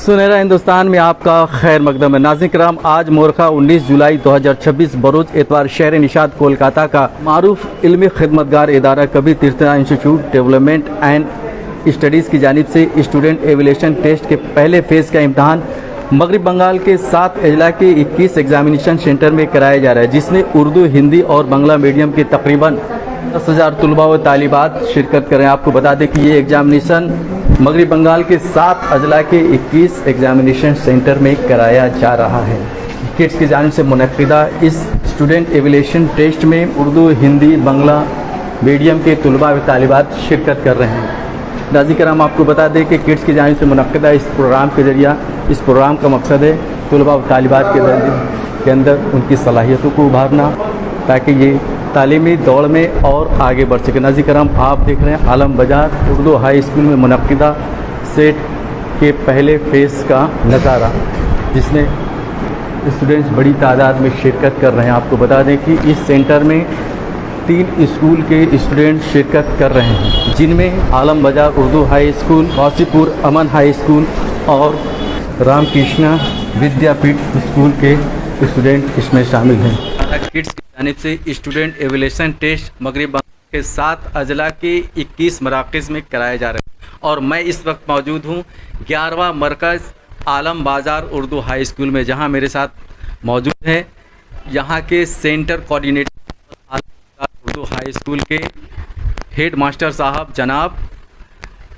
सुनहरा हिंदुस्तान में आपका खैर मकदम है। नाज़रीन किराम, आज मोरखा 19 जुलाई 2026 बरोज एतवार शहर निशात कोलकाता का मारूफ इल्मी खिदमतगार इदारा कबीर तीर्थना इंस्टीट्यूट डेवलपमेंट एंड स्टडीज़ की जानिब से स्टूडेंट एवेल्यूशन टेस्ट के पहले फेज़ का इम्तहान मगरब बंगाल के 7 अजला के 21 एग्जामिनेशन सेंटर में कराया जा रहा है, जिसमें उर्दू, हिंदी और बांग्ला मीडियम के तकरीबन 10,000 तलबा व तालिबात शिरकत करें। आपको बता दें कि ये एग्जामिनेशन मगरब बंगाल के 7 अजला के 21 एग्जामिनेशन सेंटर में कराया जा रहा है। किड्स की जानिब से मुनक्किदा इस स्टूडेंट एवेल्यूशन टेस्ट में उर्दू, हिंदी, बांग्ला मीडियम के तलबा व तालिबात शिरकत कर रहे हैं। नाज़रीन किराम, आपको बता दें कि किड्स की जानिब से मुनक्किदा इस प्रोग्राम के ज़रिया इस प्रोग्राम का मकसद है तलबा व तालिबात के अंदर उनकी सलाहियतों को उभारना, ताकि ये तालीमी दौड़ में और आगे बढ़ सके। नाज़रीन किराम, आप देख रहे हैं आलम बाजार उर्दू हाई स्कूल में मुनक्किदा सेट के पहले फेज़ का नज़ारा, जिसमें स्टूडेंट्स बड़ी तादाद में शिरकत कर रहे हैं। आपको बता दें कि इस सेंटर में 3 स्कूल के स्टूडेंट शिरकत कर रहे हैं, जिनमें आलम बाजार उर्दू हाई स्कूल, वासीपुर अमन हाई स्कूल और रामकृष्णा विद्यापीठ स्कूल के स्टूडेंट इसमें शामिल हैं। किड्स की जानिब से स्टूडेंट एवेल्यूशन टेस्ट मगरब बंगाल के 7 अजला के 21 मराकज़ में कराया जा रहा है और मैं इस वक्त मौजूद हूँ 11वां मरकज़ आलम बाजार उर्दू हाई स्कूल में, जहाँ मेरे साथ मौजूद है यहाँ के centre coordinator Urdu high school के हेड मास्टर साहब जनाब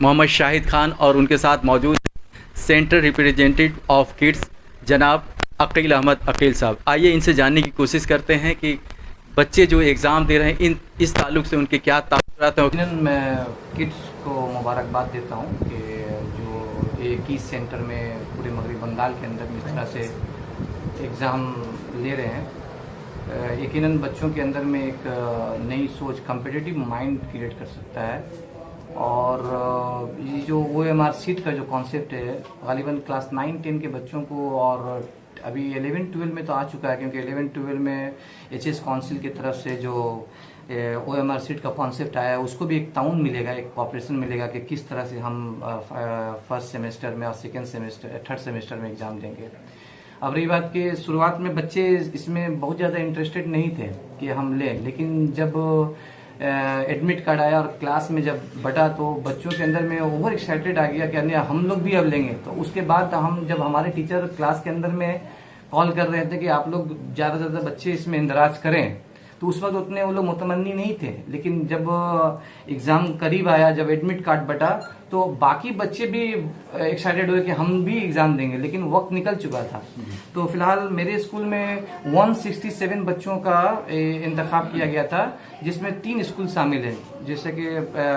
मोहम्मद शाहिद खान और उनके साथ मौजूद सेंटर रिप्रेजेंटेटिव ऑफ किड्स जनाब अकील अहमद अकील साहब। आइए इनसे जानने की कोशिश करते हैं कि बच्चे जो एग्ज़ाम दे रहे हैं इस ताल्लुक़ से उनके क्या तासुरात हैं। मैं किड्स को मुबारकबाद देता हूँ कि जो एक ही सेंटर में पूरे मगरब बंगाल के अंदर इस तरह से एग्ज़ाम ले रहे हैं। यकीनन बच्चों के अंदर में एक नई सोच, कम्पिटिटिव माइंड क्रिएट कर सकता है। और ये जो OMR सीट का जो कॉन्सेप्ट है, गालिबन क्लास 9-10 के बच्चों को, और अभी 11-12 में तो आ चुका है, क्योंकि 11-12 में HS काउंसिल की तरफ से जो OMR सीट का कॉन्सेप्ट आया है, उसको भी एक ताउन मिलेगा, एक कॉपरेशन मिलेगा कि किस तरह से हम फर्स्ट सेमेस्टर में और सेकेंड सेमेस्टर, थर्ड सेमेस्टर में एग्ज़ाम देंगे। अब रही बात कि शुरुआत में बच्चे इसमें बहुत ज़्यादा इंटरेस्टेड नहीं थे कि हम लें, लेकिन जब एडमिट कार्ड आया और क्लास में जब बटा तो बच्चों के अंदर में ओवर एक्साइटेड आ गया कि नहीं हम लोग भी अब लेंगे। तो उसके बाद जब हमारे टीचर क्लास के अंदर में कॉल कर रहे थे कि आप लोग ज़्यादा से ज़्यादा बच्चे इसमें इंदराज करें, तो उस वक्त उतने वो लोग मुतमन्नी नहीं थे। लेकिन जब एग्ज़ाम करीब आया, जब एडमिट कार्ड बटा, तो बाकी बच्चे भी एक्साइटेड हुए कि हम भी एग्ज़ाम देंगे, लेकिन वक्त निकल चुका था। तो फिलहाल मेरे स्कूल में 167 बच्चों का इंतखाब किया गया था, जिसमें 3 स्कूल शामिल हैं, जैसे कि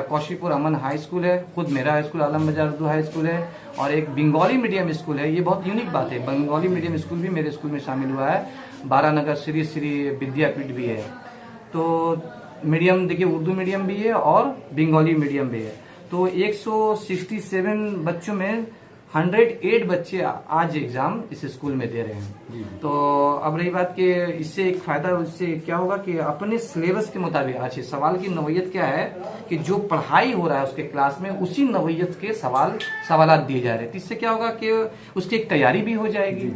कौशीपुर अमन हाई स्कूल है, खुद मेरा हाई स्कूल आलम बाजार उर्दू हाई स्कूल है, और एक बंगाली मीडियम स्कूल है। ये बहुत यूनिक बात है, बंगाली मीडियम स्कूल भी मेरे स्कूल में शामिल हुआ है। बारानगर श्री विद्यापीठ भी है। तो मीडियम देखिए, उर्दू मीडियम भी है और बंगाली मीडियम भी है। तो 167 बच्चों में 108 बच्चे आज एग्जाम इस स्कूल में दे रहे हैं। तो अब रही बात कि इससे एक फायदा उससे क्या होगा कि अपने सिलेबस के मुताबिक, आज सवाल की नौइयत क्या है कि जो पढ़ाई हो रहा है उसके क्लास में उसी नौइयत के सवालात दिए जा रहे हैं। तो इससे क्या होगा कि उसकी एक तैयारी भी हो जाएगी,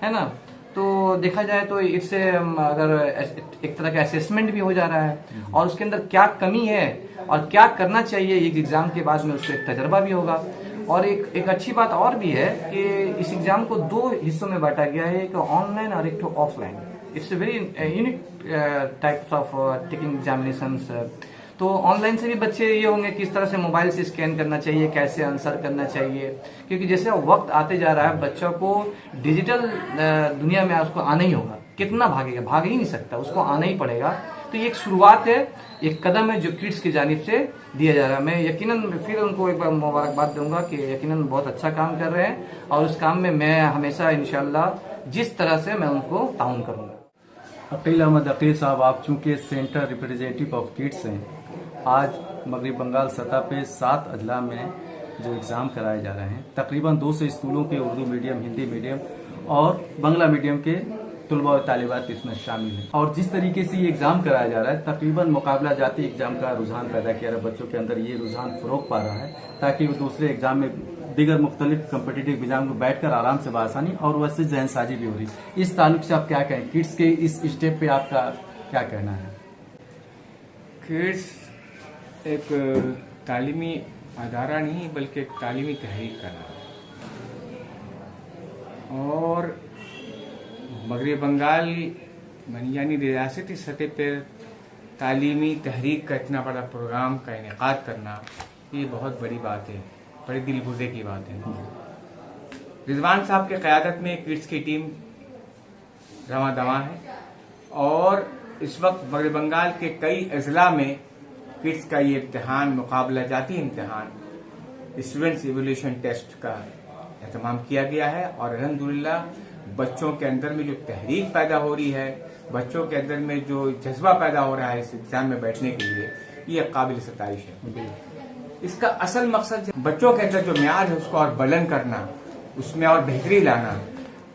है ना। तो देखा जाए तो इससे अगर एक तरह का असेसमेंट भी हो जा रहा है, और उसके अंदर क्या कमी है और क्या करना चाहिए एक एग्जाम के बाद में उसको एक तजर्बा भी होगा। और एक अच्छी बात और भी है कि इस एग्जाम को 2 हिस्सों में बांटा गया है, एक ऑनलाइन और एक offline. It's very unique types of taking examinations. तो ऑनलाइन से भी बच्चे ये होंगे किस तरह से मोबाइल से स्कैन करना चाहिए, कैसे आंसर करना चाहिए, क्योंकि जैसे वक्त आते जा रहा है बच्चों को डिजिटल दुनिया में उसको आना ही होगा। कितना भागेगा, भाग ही नहीं सकता, उसको आना ही पड़ेगा। तो ये एक शुरुआत है, एक कदम है जो किड्स की जानिब से दिया जा रहा है। मैं यकीनन फिर उनको एक बार मुबारकबाद दूंगा कि यकीनन बहुत अच्छा काम कर रहे हैं, और उस काम में मैं हमेशा इंशाल्लाह जिस तरह से मैं उनको ताउन करूंगा। अकील अहमद अकील साहब, आप चूँकि सेंटर रिप्रेजेंटेटिव ऑफ किड्स हैं, आज मगरब बंगाल सतह पे 7 अजला में जो एग्ज़ाम कराए जा रहे हैं, तकरीबन 200 स्कूलों के उर्दू मीडियम, हिंदी मीडियम और बांग्ला मीडियम के तलबा और तालिबात इसमें शामिल हैं। और जिस तरीके से ये एग्ज़ाम कराया जा रहा है, तकरीबन मुकाबला जाती एग्ज़ाम का रुझान पैदा किया रहा है, बच्चों के अंदर ये रुझान फ़रोग पा रहा है, ताकि वो दूसरे एग्ज़ाम में दीगर मुख्तलिफ कम्पिटिटिव एग्जाम को बैठकर आराम से बआसानी और वैसे जहन साजी भी हो रही। इस ताल्लुक से आप क्या कहें, किड्स के इस स्टेप पे आपका क्या कहना है? किड्स एक तालीमी अदारा नहीं बल्कि एक तालीमी तहरीक का नाम है, और मगरब बंगाल यानी रियासती सतह पर तालीमी तहरीक का इतना बड़ा प्रोग्राम का इनेकाद करना, ये बहुत बड़ी बात है, बड़ी दिलगुज़े की बात है। रिजवान साहब के क़यादत में किड्स की टीम रवां दवां है, और इस वक्त मगरब बंगाल के कई अजला में किड्स का ये इम्तहान, मुकाबला जाती इम्तहान, स्टूडेंट्स इवोल्यूशन टेस्ट का एहतमाम किया गया है। और अल्हम्दुलिल्लाह बच्चों के अंदर में जो तहरीक पैदा हो रही है, बच्चों के अंदर में जो जज्बा पैदा हो रहा है इस एग्जाम में बैठने के लिए, ये काबिल सताइश है। इसका असल मकसद बच्चों के अंदर जो म्यार है उसको और बुलंद करना, उसमें और बेहतरी लाना,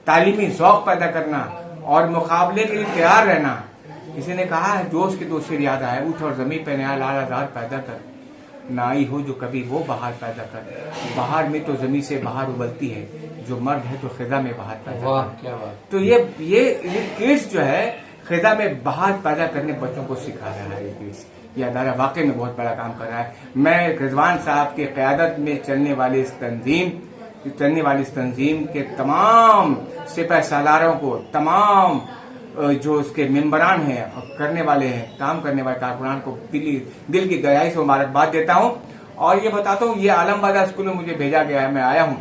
तालीमी ज़ौक़ पैदा करना और मुकाबले के लिए तैयार रहना। किसी ने कहा है जोश के दो शेर याद आए, उठ और जमीन पे नया लाल आजार पैदा कर, ना आई हो जो कभी वो बहार पैदा कर। बहार में तो जमीन से बाहर उबलती है, जो मर्द है तो खिजा में बहार पैदा कर। क्या बात। तो ये किड्स जो है खिजा में बहार पैदा करने बच्चों को सिखा रहा है। ये अदारा वाकई में बहुत बड़ा काम कर रहा है। मैं रिजवान साहब की क़यादत में चलने वाली इस तंजीम के तमाम सिपह सालारों को, तमाम जो उसके मेंबरान हैं, करने वाले हैं, काम करने वाले कारकुनान को दिल की गहराई से मुबारकबाद देता हूं। और ये बताता हूं, ये आलमबाजार स्कूल में मुझे भेजा गया है, मैं आया हूं,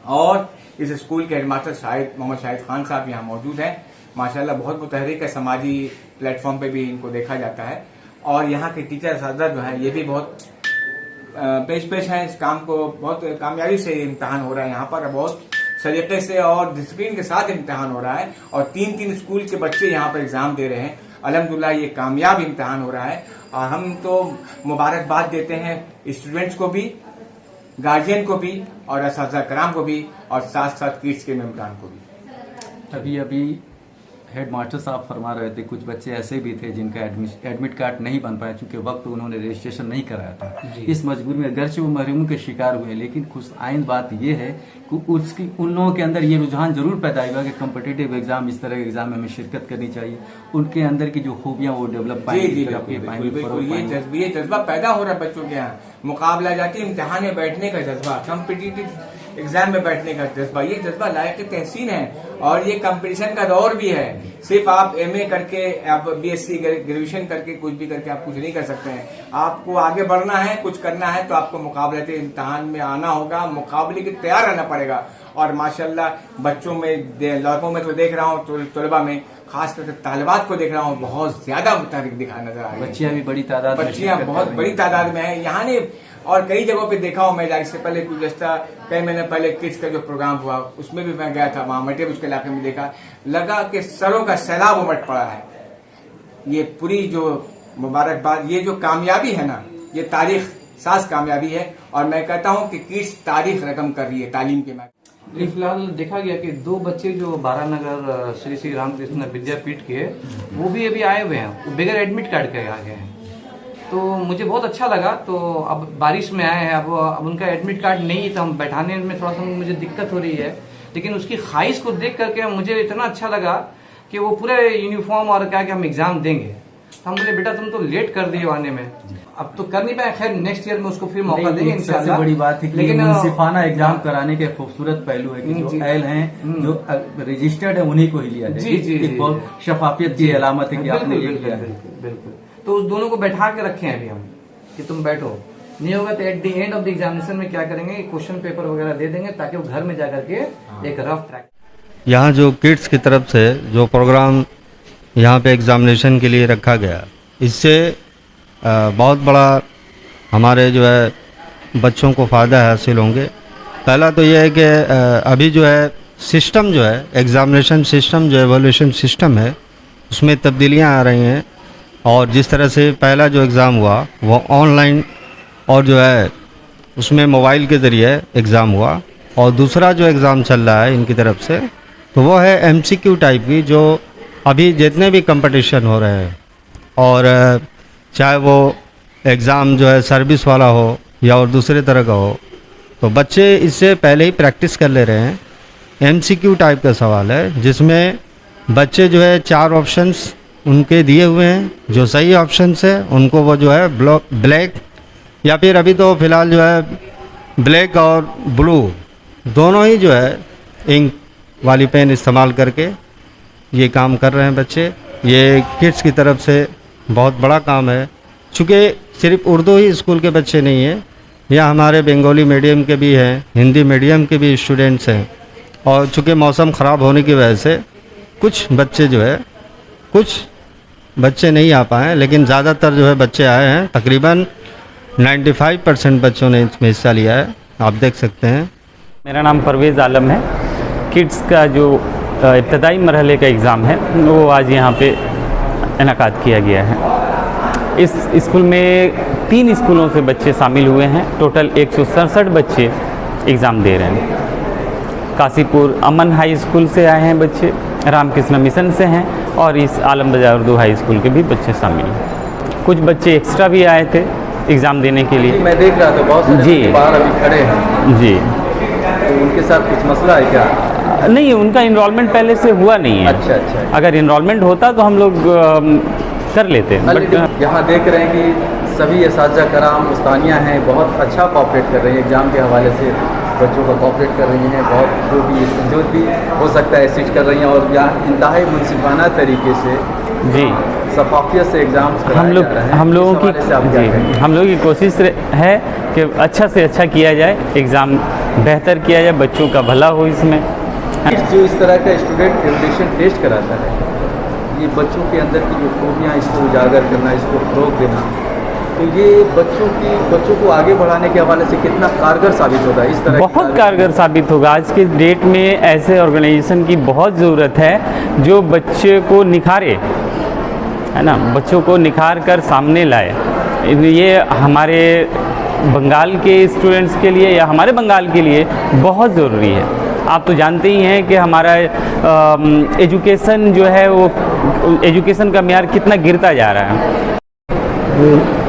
और इस स्कूल के हेडमास्टर मोहम्मद शाहिद खान साहब यहाँ मौजूद हैं। माशाल्लाह बहुत मुतहरिक है, समाजी प्लेटफॉर्म पे भी इनको देखा जाता है। और यहाँ के टीचर असातिज़ा जो है ये भी बहुत पेश हैं इस काम को, बहुत कामयाबी से इम्तहान हो रहा है यहाँ पर, बहुत सलीके से और डिसिप्लिन के साथ इम्तहान हो रहा है। और 3-3 स्कूल के बच्चे यहाँ पर एग्जाम दे रहे हैं। अल्हम्दुलिल्लाह ये कामयाब इम्तहान हो रहा है, और हम तो मुबारकबाद देते हैं स्टूडेंट्स को भी, गार्जियन को भी, और असातिज़ा कराम को भी, और साथ साथ किड्स के मेंबरान को भी। अभी हेड मास्टर साहब फरमा रहे थे कुछ बच्चे ऐसे भी थे जिनका एडमिट कार्ड नहीं बन पाया, चूंकि वक्त उन्होंने रजिस्ट्रेशन नहीं कराया था। इस मजबूरी में अगरचे वो महरूम के शिकार हुए, लेकिन खुश आइंद बात ये है कि उन लोगों के अंदर ये रुझान जरूर पैदा हुआ कि कम्पिटिटिव एग्जाम, इस तरह के एग्जाम में हमें शिरकत करनी चाहिए। उनके अंदर की जो खूबियां वो डेवलप पाएंगे। ये जज्बा पैदा हो रहा है बच्चों के यहाँ, मुकाबला जाती इम्तिहान में बैठने का जज्बा, कम्पिटिटिव एग्जाम में बैठने का जज्बा, ये जज्बा लायक तहसीन है। और ये कंपटीशन का दौर भी है। सिर्फ आप एमए करके, आप बीएससी ग्रेजुएशन करके, कुछ भी करके आप कुछ नहीं कर सकते हैं। आपको आगे बढ़ना है, कुछ करना है, तो आपको मुकाबले इम्तिहान में आना होगा, मुकाबले के तैयार रहना पड़ेगा। और माशाल्लाह बच्चों में, लड़कों में तो देख रहा हूँ, तलबा में खास करके तालिबात को देख रहा हूँ, बहुत ज्यादा मुतारिक दिखा नजर आ रही है। बच्चियां भी बड़ी तादाद, बच्चियां बहुत बड़ी तादाद में है यहाँ ने। और कई जगहों पे देखा हूँ मैं, इससे पहले गुज़श्ता कई महीने पहले किड्स का जो प्रोग्राम हुआ उसमें भी मैं गया था, वहां मटे उसके इलाके में देखा, लगा कि सरों का सैलाब उमड़ पड़ा है। ये पूरी जो मुबारकबाद, ये जो कामयाबी है ना, ये तारीख साज कामयाबी है। और मैं कहता हूँ कि किड्स तारीख रकम कर रही है तालीम के मैदान। फिलहाल देखा गया कि 2 बच्चे जो बारानगर श्री रामकृष्ण विद्यापीठ के, वो भी अभी आए हुए हैं, वो बगैर एडमिट कार्ड के आ गए हैं। तो मुझे बहुत अच्छा लगा। तो अब बारिश में आए हैं, अब उनका एडमिट कार्ड नहीं है, तो हम बैठाने में थोड़ा सा मुझे दिक्कत हो रही है। लेकिन उसकी ख्वाहिश को देख करके मुझे इतना अच्छा लगा कि वो पूरे यूनिफॉर्म और क्या कि हम एग्जाम देंगे। हम बोले बेटा तुम तो लेट कर दिए आने में, अब तो कर नहीं पाए, खैर नेक्स्ट ईयर में उसको फिर मौका देंगे इंशाल्लाह। सबसे बड़ी बात है कि लेकिन मुंसिफाना एग्जाम कराने के खूबसूरत पहलू है कि जो एल हैं, जो रजिस्टर्ड है, उन्हीं को ही लिया जाए। एक बहुत शफाफियत की अलामत है कि आपने ये किया है। बिल्कुल। तो उस दोनों को बैठा के रखे हैं अभी हम कि तुम बैठो, नहीं होगा तो at the end of the examination में क्या करेंगे, क्वेश्चन पेपर वगैरह दे देंगे ताकि वो घर में जाकर के एक रफ ट्रैक। यहाँ जो किड्स की तरफ से जो प्रोग्राम यहाँ पे एग्जामिनेशन के लिए रखा गया, इससे बहुत बड़ा हमारे जो है बच्चों को फ़ायदा हासिल होंगे। पहला तो ये है कि अभी जो है सिस्टम जो है, एग्ज़ामिनेशन सिस्टम जो एवोल्यूशन सिस्टम है, उसमें तब्दीलियाँ आ रही हैं। और जिस तरह से पहला जो एग्ज़ाम हुआ वो ऑनलाइन, और जो है उसमें मोबाइल के ज़रिए एग्ज़ाम हुआ, और दूसरा जो एग्ज़ाम चल रहा है इनकी तरफ से, तो वो है MCQ टाइप की, जो अभी जितने भी कंपटीशन हो रहे हैं, और चाहे वो एग्ज़ाम जो है सर्विस वाला हो या और दूसरे तरह का हो, तो बच्चे इससे पहले ही प्रैक्टिस कर ले रहे हैं। MCQ टाइप का सवाल है जिसमें बच्चे जो है 4 ऑप्शंस उनके दिए हुए हैं, जो सही ऑप्शंस है उनको वो जो है ब्लैक या फिर अभी तो फ़िलहाल जो है ब्लैक और ब्लू दोनों ही जो है इंक वाली पेन इस्तेमाल करके ये काम कर रहे हैं बच्चे। ये किड्स की तरफ से बहुत बड़ा काम है। चूँकि सिर्फ उर्दू ही स्कूल के बच्चे नहीं हैं, यहाँ हमारे बंगाली मीडियम के भी हैं, हिंदी मीडियम के भी स्टूडेंट्स हैं। और चूँकि मौसम ख़राब होने की वजह से कुछ बच्चे नहीं आ पाए, लेकिन ज़्यादातर जो है बच्चे आए हैं। तकरीबन 95% बच्चों ने इसमें हिस्सा लिया है, आप देख सकते हैं। मेरा नाम परवेज़ आलम है। किड्स का जो इब्तदाई मरहले का एग्ज़ाम है वो आज यहाँ पे इनेकाद किया गया है। इस स्कूल में 3 स्कूलों से बच्चे शामिल हुए हैं। टोटल 167 बच्चे एग्ज़ाम दे रहे हैं। कासीपुर अमन हाई स्कूल से आए हैं बच्चे, रामकृष्ण मिशन से हैं और इस आलम बाजार उर्दू हाई स्कूल के भी बच्चे शामिल हैं। कुछ बच्चे एक्स्ट्रा भी आए थे एग्ज़ाम देने के लिए। मैं देख रहा था बहुत सारे जी। बच्चे बाहर अभी खड़े हैं, जी, तो उनके साथ कुछ मसला है क्या? नहीं, उनका इनरोलमेंट पहले से हुआ नहीं है। अच्छा। अगर इनरोलमेंट होता तो हम लोग कर लेते, बट यहाँ देख रहे हैं कि सभी असातिज़ा कराम उस्तानियाँ हैं, बहुत अच्छा कोऑपरेट कर रही हैं एग्ज़ाम के हवाले से, बच्चों का कोऑपरेट कर रही हैं, बहुत जो भी हो सकता है असिस्ट कर रही हैं। और यहाँ इंतहाई मुनसिफाना तरीके से जी शफाफियत से एग्ज़ाम्स हम लोगों की कोशिश है कि अच्छा से अच्छा किया जाए, एग्ज़ाम बेहतर किया जाए, बच्चों का भला हो इसमें। जो इस तरह का स्टूडेंट एजुकेशन टेस्ट कराता है, ये बच्चों के अंदर की जो खूबियाँ, इसको उजागर करना, इसको फ़रोग़ देना, तो ये बच्चों को आगे बढ़ाने के हवाले से कितना कारगर साबित होगा? इस तरह बहुत कारगर साबित होगा। आज के डेट में ऐसे ऑर्गेनाइजेशन की बहुत ज़रूरत है जो बच्चे को निखारे, है ना, बच्चों को निखार कर सामने लाए। ये हमारे बंगाल के स्टूडेंट्स के लिए या हमारे बंगाल के लिए बहुत ज़रूरी है। आप तो जानते ही हैं कि हमारा एजुकेशन जो है वो एजुकेशन का मेयार कितना गिरता जा रहा है।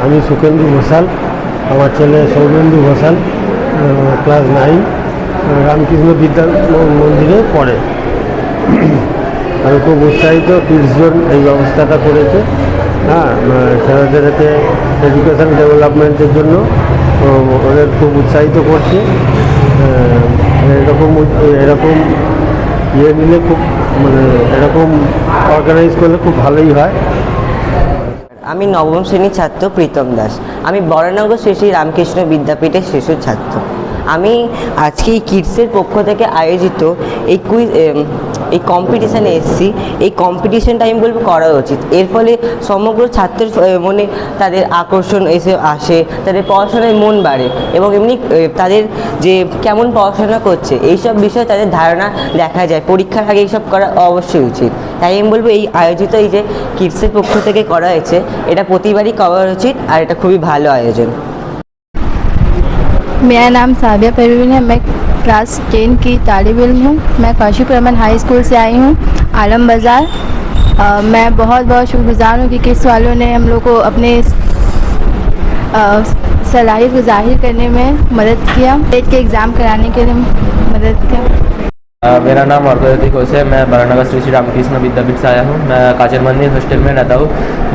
আমি সুকেন্দু ঘোষাল, আমার ছেলে সৌমেন্দু ঘোষাল, ক্লাস 9 রামকৃষ্ণ বিদ্যা মন্দিরে পড়ে। আমি খুব উৎসাহিত কিডস জোন এই ব্যবস্থাটা করেছে। হ্যাঁ, ছেলেদের এতে এডুকেশন ডেভেলপমেন্টের জন্য ওদের খুব উৎসাহিত করছে। এরকম ইয়ে নিলে খুব এরকম অর্গানাইজ করলে খুব ভালোই হয়। আমি নবম শ্রেণীর ছাত্র প্রীতম দাস। আমি বরানগর শ্রী শ্রী রামকৃষ্ণ বিদ্যাপীঠের শিশু ছাত্র। আমি আজকে এই কিডসের পক্ষ থেকে আয়োজিত এই কম্পিটিশানে এসেছি। এই কম্পিটিশানটা আমি বলবো করা উচিত। এর ফলে সমগ্র ছাত্রের মনে তাদের আকর্ষণ আসে, তাদের পড়াশোনায় মন বাড়ে এবং এমনি তাদের যে কেমন পড়াশোনা করছে এইসব বিষয়ে তাদের ধারণা দেখা যায়। পরীক্ষার আগে এইসব করা অবশ্যই উচিত। তাই আমি বলবো এই আয়োজিত এই যে কিডসের পক্ষ থেকে করা হয়েছে এটা প্রতিবারই করা উচিত আর এটা খুবই ভালো আয়োজন। मेरा नाम साबिया परवीन है। मैं क्लास 10 की तालिब इल्म हूँ। मैं काशीपुर अमन हाई स्कूल से आई हूँ, आलम बाज़ार। मैं बहुत शुक्रगुज़ार हूँ कि किड्स वालों ने हम लोग को अपने सलाहियत को ज़ाहिर करने में मदद किया, टेट के एग्ज़ाम कराने के लिए मदद किया। मेरा नाम अर्धरती घोष है। मैं बरानगर श्री श्री रामकृष्ण विद्यापीठ से आया हूँ। मैं काचर मंदिर हॉस्टल में रहता हूँ।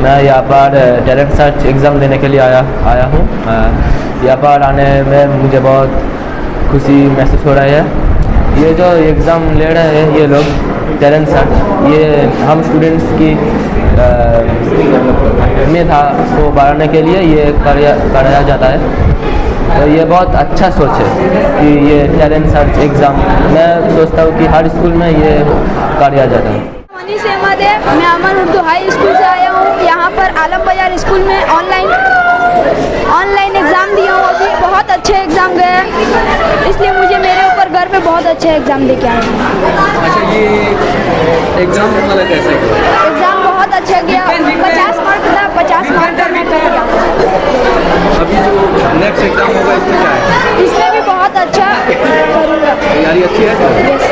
मैं यहाँ पर टैलेंट सर्च एग्ज़ाम देने के लिए आया हूँ। यहाँ पर आने में मुझे बहुत खुशी महसूस हो रहा है। ये जो एग्ज़ाम ले रहे हैं ये लोग टैलेंट सर्च, ये हम स्टूडेंट्स की मेधा को बढ़ाने के लिए ये कराया जाता है। तो ये बहुत अच्छा सोच है कि ये टैलेंट सर्च एग्ज़ाम मैं सोचता हूँ कि हर स्कूल में ये कराया जाता है। मनीष अहमद है। मैं अमन उर्दू हाई स्कूल से आया हूँ। यहाँ पर आलम बाजार स्कूल में ऑनलाइन एग्ज़ाम दिया हूँ। अभी बहुत अच्छे एग्ज़ाम गए, इसलिए मुझे मेरे ऊपर गर्व है। बहुत अच्छे एग्ज़ाम दे के आए हैं। अच्छा, ये एग्ज़ाम हमारा कैसे गया? एग्ज़ाम बहुत अच्छा गया। 50 मार्क था, 50 मार्क का मैं कर गया। अभी जो नेक्स्ट एग्ज़ाम होगा इसमें क्या है? इसमें भी बहुत अच्छा करूँगा। तैयारी अच्छी है? यस।